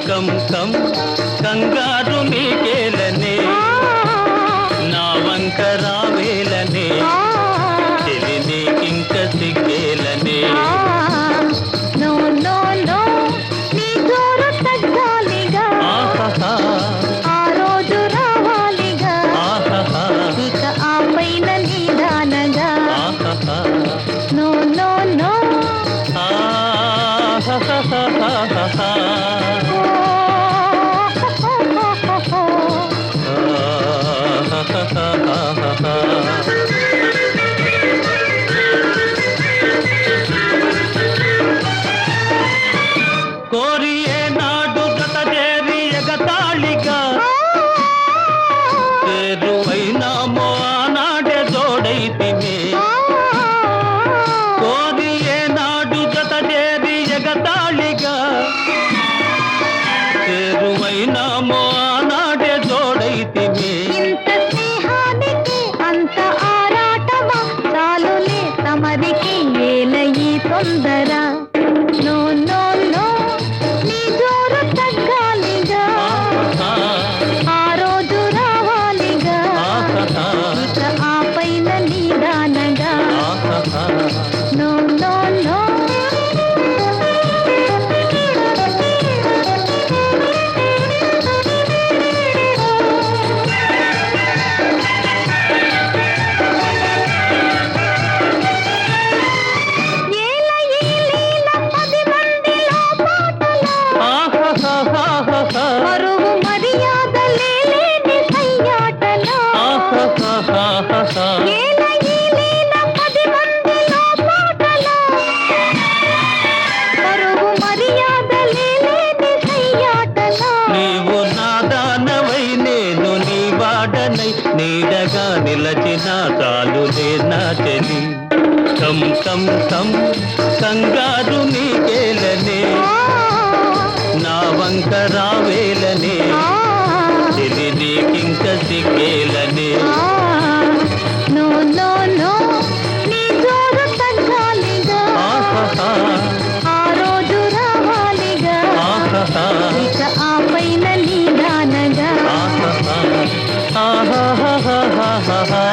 కం కం కంగారు నీకేలనే నా వంక రావేలనే చెలి నీకింక సిగ్గేలనే నో నో నో నీ జోరు తగ్గాలిగా ఆ రోజు రావాలిగా ఇక ఆ పైన నీదానగా నో నో నో కోరి ఏనాడు జత చేరి ఎగతాళిగా చేరువైనామో ఆనాడే జోడైతిమే కోరి ఏనాడు జత చేరి ఎగతాళిగా చేరువైనామో ఆనాడే జోడైతిమే ఇంత స్నేహానికి అంత ఆరాటమా చాలులే తమరికి ఏల ఈ తొందర నో నో నో నీ జోరు తగ్గాలిగా ఆ రోజు రావాలిగా ఇక ఆ పైన నీదానగా నో నో నో పరువు మర్యాదలే లేని సయ్యాటలో ఏల ఈ లీల 10 మందిలో పాటలో పరువు మర్యాదలే లేని సయ్యాటలో నీవు నాదానవై నేను నీ వాడనై నీడగా నిలచిన చాలులే నా చెలి కం కం కం కంగారు నీకేలనే నా వంక రావేలనే చెలి నీకింక సిగ్గేలనే నో నో నో నీ జోరు తగ్గాలిగా ఆ రోజు రావాలిగా ఇక ఆ పైన నీదానగా ఆహా